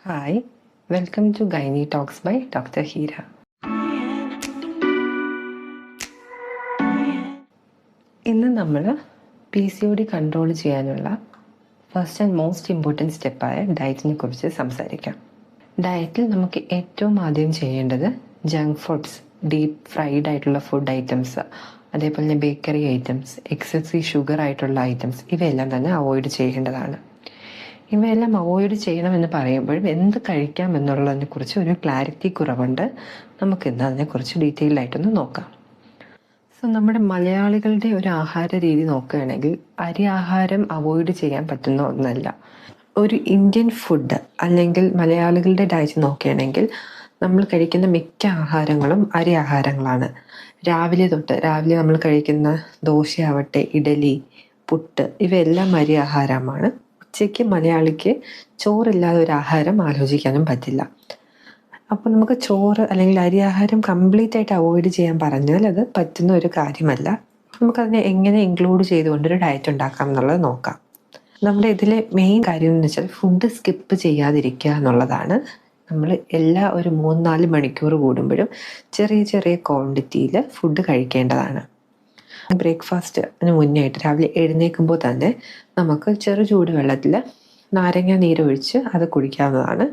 Hi, welcome to gynae talks by doctor Heera. ഇന്ന് നമ്മൾ PCOD control ചെയ്യാനുള്ള ഫസ്റ്റ് ആൻഡ് മോസ്റ്റ് ഇമ്പോർട്ടൻറ്റ് സ്റ്റെപ്പായ ഡയറ്റിനെ കുറിച്ച് സംസാരിക്കാം. ഡയറ്റിൽ നമുക്ക് ഏറ്റവും ആദ്യം ചെയ്യേണ്ടത് ജങ്ക് ഫുഡ്സ്, ഡീപ്പ് ഫ്രൈഡ് ആയിട്ടുള്ള ഫുഡ് ഐറ്റംസ്, അതേപോലെ തന്നെ ബേക്കറി ഐറ്റംസ്, എക്സസീവ് ഷുഗർ ആയിട്ടുള്ള ഐറ്റംസ് ഇവയെല്ലാം തന്നെ അവോയ്ഡ് ചെയ്യേണ്ടതാണ്. ഇവയെല്ലാം അവോയ്ഡ് ചെയ്യണമെന്ന് പറയുമ്പോഴും എന്ത് കഴിക്കാം എന്നുള്ളതിനെ കുറിച്ച് ഒരു ക്ലാരിറ്റി കുറവുണ്ട്. നമുക്കിന്ന് അതിനെക്കുറിച്ച് ഡീറ്റെയിൽഡ് ആയിട്ടൊന്ന് നോക്കാം. സോ നമ്മുടെ മലയാളികളുടെ ഒരു ആഹാര രീതി നോക്കുകയാണെങ്കിൽ അരി ആഹാരം അവോയ്ഡ് ചെയ്യാൻ പറ്റുന്ന ഒന്നല്ല. ഒരു ഇന്ത്യൻ ഫുഡ് അല്ലെങ്കിൽ മലയാളികളുടെ ഡയറ്റ് നോക്കുകയാണെങ്കിൽ നമ്മൾ കഴിക്കുന്ന മിക്ക ആഹാരങ്ങളും അരി ആഹാരങ്ങളാണ്. രാവിലെ നമ്മൾ കഴിക്കുന്ന ദോശയാവട്ടെ, ഇഡലി, പുട്ട് ഇവയെല്ലാം അരി ആഹാരമാണ്. ഉച്ചയ്ക്ക് മലയാളിക്ക് ചോറില്ലാതെ ഒരു ആഹാരം ആലോചിക്കാനും പറ്റില്ല. അപ്പോൾ നമുക്ക് ചോറ് അല്ലെങ്കിൽ അരി ആഹാരം കംപ്ലീറ്റ് ആയിട്ട് അവോയ്ഡ് ചെയ്യാൻ പറഞ്ഞാൽ അത് പറ്റുന്ന ഒരു കാര്യമല്ല. നമുക്കതിനെ എങ്ങനെ ഇൻക്ലൂഡ് ചെയ്തുകൊണ്ടൊരു ഡയറ്റ് ഉണ്ടാക്കാം എന്നുള്ളത് നോക്കാം. നമ്മുടെ ഇതിലെ മെയിൻ കാര്യം എന്ന് വെച്ചാൽ ഫുഡ് സ്കിപ്പ് ചെയ്യാതിരിക്കുക എന്നുള്ളതാണ്. നമ്മൾ ഒരു 3-4 മണിക്കൂർ കൂടുമ്പോഴും ചെറിയ ചെറിയ ക്വാണ്ടിറ്റിയിൽ ഫുഡ് കഴിക്കേണ്ടതാണ്. ബ്രേക്ക്ഫാസ്റ്റിന് മുന്നേ ആയിട്ട് രാവിലെ എഴുന്നേൽക്കുമ്പോൾ തന്നെ നമുക്ക് ചെറു ചൂടുവെള്ളത്തിൽ നാരങ്ങ നീരൊഴിച്ച് അത് കുടിക്കാവുന്നതാണ്.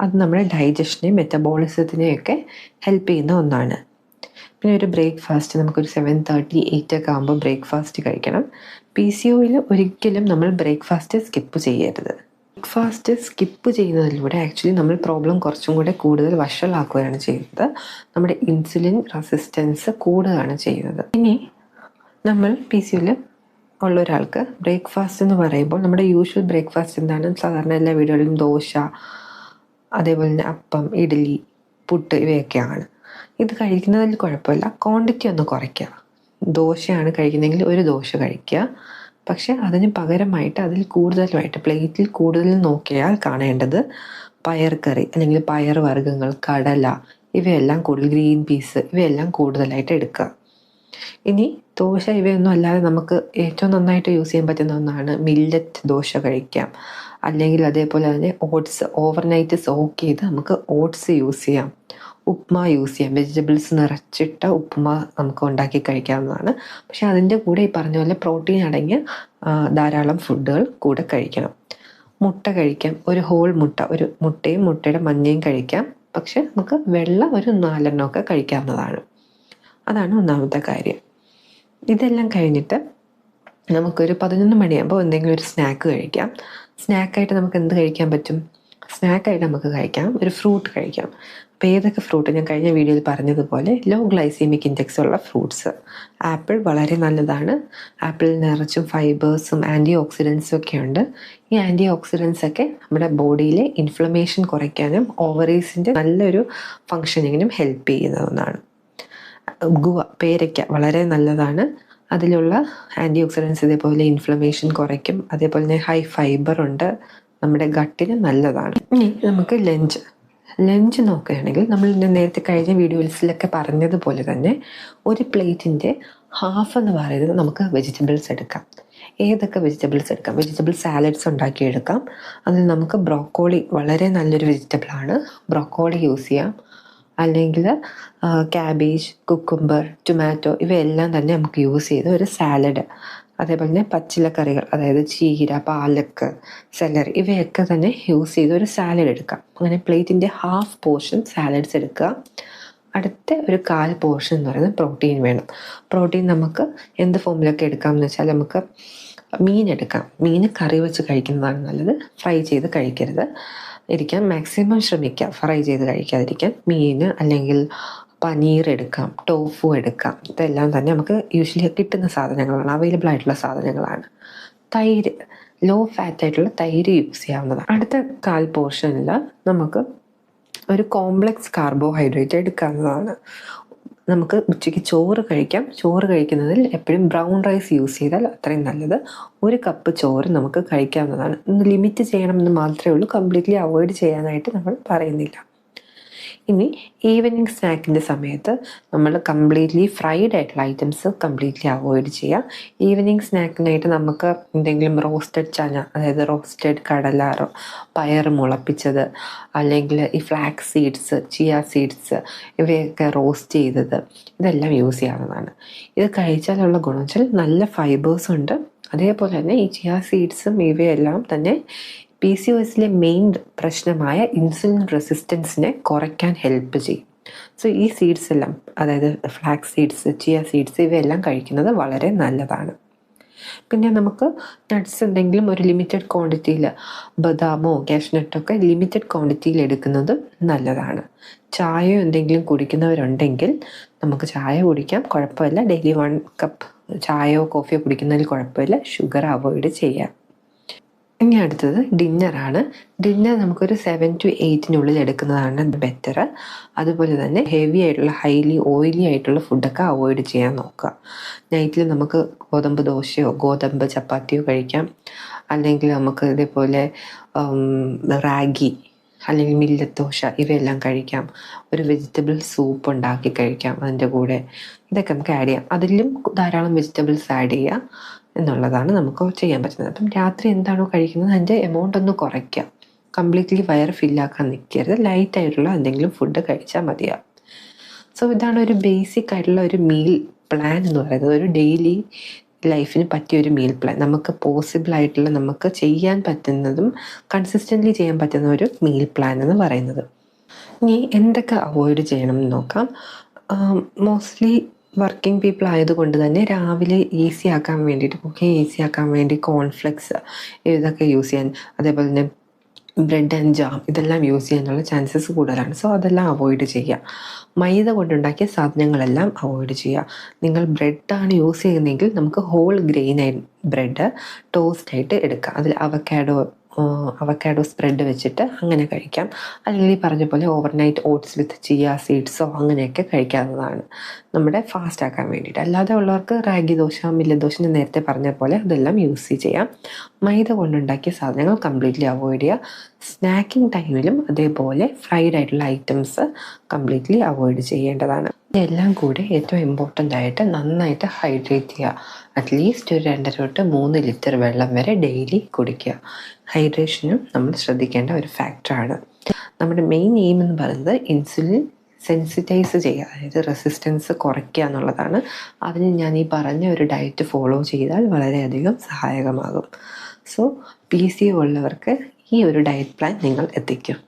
അത് നമ്മുടെ ഡൈജഷനെയും മെറ്റബോളിസത്തിനെയൊക്കെ ഹെൽപ്പ് ചെയ്യുന്ന ഒന്നാണ്. പിന്നെ ഒരു ബ്രേക്ക്ഫാസ്റ്റ് നമുക്കൊരു 7:30, 8 ഒക്കെ ആകുമ്പോൾ ബ്രേക്ക്ഫാസ്റ്റ് കഴിക്കണം. PCODയിൽ ഒരിക്കലും നമ്മൾ ബ്രേക്ക്ഫാസ്റ്റ് സ്കിപ്പ് ചെയ്യരുത്. ബ്രേക്ക്ഫാസ്റ്റ് സ്കിപ്പ് ചെയ്യുന്നതിലൂടെ ആക്ച്വലി നമ്മൾ പ്രോബ്ലം കുറച്ചും കൂടെ കൂടുതൽ വഷളാക്കുകയാണ് ചെയ്യുന്നത്. നമ്മുടെ ഇൻസുലിൻ റെസിസ്റ്റൻസ് കൂടുകയാണ് ചെയ്യുന്നത്. ഇനി നമ്മൾ PCODയിൽ ഉള്ള ഒരാൾക്ക് ബ്രേക്ക്ഫാസ്റ്റ് എന്ന് പറയുമ്പോൾ നമ്മുടെ യൂഷ്വൽ ബ്രേക്ക്ഫാസ്റ്റ് എന്താണ്? സാധാരണ എല്ലാ വീടുകളിലും ദോശ, അതേപോലെ തന്നെ അപ്പം, ഇഡ്ഡലി, പുട്ട് ഇവയൊക്കെയാണ്. ഇത് കഴിക്കുന്നതിൽ കുഴപ്പമില്ല, ക്വാണ്ടിറ്റി ഒന്ന് കുറയ്ക്കുക. ദോശയാണ് കഴിക്കുന്നതെങ്കിൽ ഒരു ദോശ കഴിക്കുക. പക്ഷെ അതിന് പകരമായിട്ട് അതിൽ കൂടുതലുമായിട്ട് പ്ലേറ്റിൽ കൂടുതൽ നോക്കിയാൽ കാണേണ്ടത് പയർക്കറി അല്ലെങ്കിൽ പയർ വർഗ്ഗങ്ങൾ, കടല ഇവയെല്ലാം കൂടുതൽ, ഗ്രീൻ പീസ് ഇവയെല്ലാം കൂടുതലായിട്ട് എടുക്കുക. ഇനി ദോശ ഇവയൊന്നും അല്ലാതെ നമുക്ക് ഏറ്റവും നന്നായിട്ട് യൂസ് ചെയ്യാൻ പറ്റുന്ന ഒന്നാണ് മില്ലറ്റ് ദോശ കഴിക്കാം. അല്ലെങ്കിൽ അതേപോലെ തന്നെ ഓട്സ് ഓവർനൈറ്റ് സോക്ക് ചെയ്ത് നമുക്ക് ഓട്സ് യൂസ് ചെയ്യാം. ഉപ്മ യൂസ് ചെയ്യാം. വെജിറ്റബിൾസ് നിറച്ചിട്ട ഉപ്മ നമുക്ക് ഉണ്ടാക്കി കഴിക്കാവുന്നതാണ്. പക്ഷെ അതിൻ്റെ കൂടെ ഈ പറഞ്ഞ പോലെ പ്രോട്ടീൻ അടങ്ങിയ ധാരാളം ഫുഡുകൾ കൂടെ കഴിക്കണം. മുട്ട കഴിക്കാം. ഒരു ഹോൾ മുട്ട, ഒരു മുട്ടയും മുട്ടയുടെ മഞ്ഞയും കഴിക്കാം. പക്ഷെ നമുക്ക് വെള്ള ഒരു 4 എണ്ണമൊക്കെ കഴിക്കാവുന്നതാണ്. അതാണ് ഒന്നാമത്തെ കാര്യം. ഇതെല്ലാം കഴിഞ്ഞിട്ട് നമുക്കൊരു 11 മണിയാകുമ്പോൾ എന്തെങ്കിലും ഒരു സ്നാക്ക് കഴിക്കാം. സ്നാക്കായിട്ട് നമുക്ക് എന്ത് കഴിക്കാൻ പറ്റും? സ്നാക്കായിട്ട് നമുക്ക് കഴിക്കാം ഒരു ഫ്രൂട്ട് കഴിക്കാം. അപ്പോൾ ഏതൊക്കെ ഫ്രൂട്ട്? ഞാൻ കഴിഞ്ഞ വീഡിയോയിൽ പറഞ്ഞതുപോലെ ലോ ഗ്ലൈസീമിക് ഇൻഡെക്സ് ഉള്ള ഫ്രൂട്ട്സ്. ആപ്പിൾ വളരെ നല്ലതാണ്. ആപ്പിളിൽ നിറച്ചും ഫൈബേഴ്സും ആൻറ്റി ഓക്സിഡൻസും ഒക്കെ ഉണ്ട്. ഈ ആൻറ്റി ഓക്സിഡൻസ് ഒക്കെ നമ്മുടെ ബോഡിയിലെ ഇൻഫ്ലമേഷൻ കുറയ്ക്കാനും ഓവറീസിൻ്റെ നല്ലൊരു ഫങ്ഷനിങ്ങിനും ഹെൽപ്പ് ചെയ്യുന്ന ഒന്നാണ്. ഗുവ, പേരയ്ക്ക വളരെ നല്ലതാണ്. അതിലുള്ള ആൻറ്റി ഓക്സിഡൻസ് ഇതേപോലെ ഇൻഫ്ലമേഷൻ കുറയ്ക്കും. അതേപോലെ തന്നെ ഹൈ ഫൈബർ ഉണ്ട്, നമ്മുടെ ഗട്ടിന് നല്ലതാണ്. ഇനി നമുക്ക് ലഞ്ച് നോക്കുകയാണെങ്കിൽ നമ്മൾ നേരത്തെ കഴിഞ്ഞ വീഡിയോസിലൊക്കെ പറഞ്ഞതുപോലെ തന്നെ ഒരു പ്ലേറ്റിൻ്റെ ഹാഫ് എന്ന് പറയുന്നത് നമുക്ക് വെജിറ്റബിൾസ് എടുക്കാം. ഏതൊക്കെ വെജിറ്റബിൾസ് എടുക്കാം? വെജിറ്റബിൾ സാലഡ്സ് ഉണ്ടാക്കിയെടുക്കാം. അതിൽ നമുക്ക് ബ്രോക്കോളി വളരെ നല്ലൊരു വെജിറ്റബിളാണ്. ബ്രോക്കോളി യൂസ് ചെയ്യാം. അല്ലെങ്കിൽ ക്യാബേജ്, കുക്കുംബർ, ടൊമാറ്റോ ഇവയെല്ലാം തന്നെ നമുക്ക് യൂസ് ചെയ്ത് ഒരു സാലഡ്. അതേപോലെ തന്നെ പച്ചിലക്കറികൾ, അതായത് ചീര, പാലക്ക്, സെലറി ഇവയൊക്കെ തന്നെ യൂസ് ചെയ്ത് ഒരു സാലഡ് എടുക്കാം. അങ്ങനെ പ്ലേറ്റിൻ്റെ ഹാഫ് പോർഷൻ സാലഡ്സ് എടുക്കുക. അടുത്ത ഒരു 1/4 പോർഷൻ എന്ന് പറയുന്നത് പ്രോട്ടീൻ വേണം. പ്രോട്ടീൻ നമുക്ക് എന്ത് ഫോമിലൊക്കെ എടുക്കാമെന്ന് വെച്ചാൽ നമുക്ക് മീൻ എടുക്കാം. മീൻ കറി വെച്ച് കഴിക്കുന്നതാണ് നല്ലത്. ഫ്രൈ ചെയ്ത് കഴിക്കരുത് ഇരിക്കാൻ മാക്സിമം ശ്രമിക്കാം, ഫ്രൈ ചെയ്ത് കഴിക്കാതിരിക്കാൻ. മീൻ അല്ലെങ്കിൽ പനീർ എടുക്കാം, ടോഫു എടുക്കാം. ഇതെല്ലാം തന്നെ നമുക്ക് യൂഷ്വലി കിട്ടുന്ന സാധനങ്ങളാണ്, അവൈലബിൾ ആയിട്ടുള്ള സാധനങ്ങളാണ്. തൈര്, ലോ ഫാറ്റ് ആയിട്ടുള്ള തൈര് യൂസ് ചെയ്യാവുന്നതാണ്. അടുത്ത 1/4 പോർഷനിൽ നമുക്ക് ഒരു കോംപ്ലക്സ് കാർബോഹൈഡ്രേറ്റ് എടുക്കാവുന്നതാണ്. നമുക്ക് ഉച്ചയ്ക്ക് ചോറ് കഴിക്കാം. ചോറ് കഴിക്കുന്നതിൽ എപ്പോഴും ബ്രൗൺ റൈസ് യൂസ് ചെയ്താൽ അത്രയും നല്ലത്. 1 കപ്പ് ചോറ് നമുക്ക് കഴിക്കാവുന്നതാണ്. ഒന്ന് ലിമിറ്റ് ചെയ്യണമെന്ന് മാത്രമേ ഉള്ളൂ, കംപ്ലീറ്റ്ലി അവോയ്ഡ് ചെയ്യാനായിട്ട് നമ്മൾ പറയുന്നില്ല. ഇനി ഈവനിങ് സ്നാക്കിൻ്റെ സമയത്ത് നമ്മൾ കംപ്ലീറ്റ്ലി ഫ്രൈഡ് ആയിട്ടുള്ള ഐറ്റംസ് കംപ്ലീറ്റ്ലി അവോയ്ഡ് ചെയ്യുക. ഈവനിങ് സ്നാക്കിനായിട്ട് നമുക്ക് എന്തെങ്കിലും റോസ്റ്റഡ് ചന, അതായത് റോസ്റ്റഡ് കടല, പയർ മുളപ്പിച്ചത്, അല്ലെങ്കിൽ ഈ ഫ്ലാക്സ് സീഡ്സ്, ചിയ സീഡ്സ് ഇവയൊക്കെ റോസ്റ്റ് ചെയ്തത്, ഇതെല്ലാം യൂസ് ചെയ്യാവുന്നതാണ്. ഇത് കഴിച്ചാലുള്ള ഗുണം വെച്ചാൽ നല്ല ഫൈബേഴ്സ് ഉണ്ട്. അതേപോലെ തന്നെ ഈ ചിയ സീഡ്സും ഇവയെല്ലാം തന്നെ PCOSലെ മെയിൻ പ്രശ്നമായ ഇൻസുലിൻ റെസിസ്റ്റൻസിനെ കുറയ്ക്കാൻ ഹെൽപ്പ് ചെയ്യും. സോ ഈ സീഡ്സ് എല്ലാം, അതായത് ഫ്ലാക്സ് സീഡ്സ്, ചിയ സീഡ്സ് ഇവയെല്ലാം കഴിക്കുന്നത് വളരെ നല്ലതാണ്. പിന്നെ നമുക്ക് നട്ട്സ് എന്തെങ്കിലും ഒരു ലിമിറ്റഡ് ക്വാണ്ടിറ്റിയിൽ, ബദാമോ കാഷ്നട്ടൊക്കെ ലിമിറ്റഡ് ക്വാണ്ടിറ്റിയിൽ എടുക്കുന്നത് നല്ലതാണ്. ചായയോ എന്തെങ്കിലും കുടിക്കുന്നവരുണ്ടെങ്കിൽ നമുക്ക് ചായ കുടിക്കാം, കുഴപ്പമില്ല. ഡെയിലി 1 കപ്പ് ചായയോ കോഫിയോ കുടിക്കുന്നതിൽ കുഴപ്പമില്ല. ഷുഗർ അവോയ്ഡ് ചെയ്യാം. ഇനി അടുത്തത് ഡിന്നറാണ്. ഡിന്നർ നമുക്കൊരു 7 to 8 എടുക്കുന്നതാണ് ബെറ്റർ. അതുപോലെ തന്നെ ഹെവി ആയിട്ടുള്ള, ഹൈലി ഓയിലി ആയിട്ടുള്ള ഫുഡൊക്കെ അവോയ്ഡ് ചെയ്യാൻ നോക്കുക. നൈറ്റിൽ നമുക്ക് ഗോതമ്പ് ദോശയോ ഗോതമ്പ് ചപ്പാത്തിയോ കഴിക്കാം. അല്ലെങ്കിൽ നമുക്ക് ഇതേപോലെ റാഗി അല്ലെങ്കിൽ മില്ലറ്റ് ദോശ ഇവയെല്ലാം കഴിക്കാം. ഒരു വെജിറ്റബിൾ സൂപ്പ് ഉണ്ടാക്കി കഴിക്കാം അതിൻ്റെ കൂടെ. ഇതൊക്കെ നമുക്ക് ആഡ് ചെയ്യാം. അതിലും ധാരാളം വെജിറ്റബിൾസ് ആഡ് ചെയ്യുക എന്നുള്ളതാണ് നമുക്ക് ചെയ്യാൻ പറ്റുന്നത്. അപ്പം രാത്രി എന്താണോ കഴിക്കുന്നത് അതിൻ്റെ എമൗണ്ട് ഒന്ന് കുറയ്ക്കുക. കംപ്ലീറ്റ്ലി വയർ ഫില്ലാക്കാൻ നിൽക്കരുത്. ലൈറ്റായിട്ടുള്ള എന്തെങ്കിലും ഫുഡ് കഴിച്ചാൽ മതിയാവും. സോ ഇതാണ് ഒരു ബേസിക് ആയിട്ടുള്ള ഒരു മീൽ പ്ലാൻ എന്ന് പറയുന്നത്. ഒരു ഡെയിലി ലൈഫിന് പറ്റിയ ഒരു മീൽ പ്ലാൻ, നമുക്ക് പോസിബിൾ ആയിട്ടുള്ള, നമുക്ക് ചെയ്യാൻ പറ്റുന്നതും കൺസിസ്റ്റൻ്റ്ലി ചെയ്യാൻ പറ്റുന്ന ഒരു മീൽ പ്ലാൻ എന്ന് പറയുന്നത്. ഇനി എന്തൊക്കെ അവോയ്ഡ് ചെയ്യണം എന്ന് നോക്കാം. മോസ്റ്റ്ലി വർക്കിംഗ് പീപ്പിൾ ആയതുകൊണ്ട് തന്നെ രാവിലെ ഈസി ആക്കാൻ വേണ്ടിയിട്ട്, കുക്കിംഗ് ഈസി ആക്കാൻ വേണ്ടി കോൺഫ്ലെക്സ് ഇതൊക്കെ യൂസ് ചെയ്യാൻ, അതേപോലെ തന്നെ ബ്രെഡ് ആൻഡ് ജാം ഇതെല്ലാം യൂസ് ചെയ്യാനുള്ള ചാൻസസ് കൂടുതലാണ്. സോ അതെല്ലാം അവോയ്ഡ് ചെയ്യുക. മൈദ കൊണ്ടുണ്ടാക്കിയ സാധനങ്ങളെല്ലാം അവോയ്ഡ് ചെയ്യുക. നിങ്ങൾ ബ്രെഡാണ് യൂസ് ചെയ്യുന്നതെങ്കിൽ നമുക്ക് ഹോൾ ഗ്രെയിൻ ബ്രെഡ് ടോസ്റ്റായിട്ട് എടുക്കാം. അതിൽ അവക്കാഡോ സ്പ്രെഡ് വെച്ചിട്ട് അങ്ങനെ കഴിക്കാം. അല്ലെങ്കിൽ ഈ പറഞ്ഞ പോലെ ഓവർനൈറ്റ് ഓട്സ് വിത്ത് ചിയ സീഡ്സോ അങ്ങനെയൊക്കെ കഴിക്കാവുന്നതാണ് നമ്മുടെ ഫാസ്റ്റ് ആക്കാൻ വേണ്ടിയിട്ട്. അല്ലാതെ ഉള്ളവർക്ക് റാഗി ദോശ, മില്ലറ്റ് ദോശ ഞാൻ നേരത്തെ പറഞ്ഞ പോലെ അതെല്ലാം യൂസ് ചെയ്യാം. മൈദ കൊണ്ടുണ്ടാക്കിയ സാധനങ്ങൾ കംപ്ലീറ്റ്ലി അവോയ്ഡ് ചെയ്യുക. സ്നാക്കിംഗ് ടൈമിലും അതേപോലെ ഫ്രൈഡ് ആയിട്ടുള്ള ഐറ്റംസ് കംപ്ലീറ്റ്ലി അവോയ്ഡ് ചെയ്യേണ്ടതാണ്. ഇതെല്ലാം കൂടി ഏറ്റവും ഇമ്പോർട്ടൻ്റ് ആയിട്ട് നന്നായിട്ട് ഹൈഡ്രേറ്റ് ചെയ്യുക. അറ്റ്ലീസ്റ്റ് ഒരു 2.5 to 3 ലിറ്റർ വെള്ളം വരെ ഡെയിലി കുടിക്കുക. ഹൈഡ്രേഷനും നമ്മൾ ശ്രദ്ധിക്കേണ്ട ഒരു ഫാക്ടറാണ്. നമ്മുടെ മെയിൻ എയിം എന്ന് പറയുന്നത് ഇൻസുലിൻ സെൻസിറ്റൈസ് ചെയ്യുക, അതായത് റെസിസ്റ്റൻസ് കുറയ്ക്കുക എന്നുള്ളതാണ്. അതിന് ഞാൻ ഈ പറഞ്ഞ ഒരു ഡയറ്റ് ഫോളോ ചെയ്താൽ വളരെയധികം സഹായകമാകും. സോ PCO ഉള്ളവർക്ക് ഈ ഒരു ഡയറ്റ് പ്ലാൻ നിങ്ങൾ എത്തിക്കും.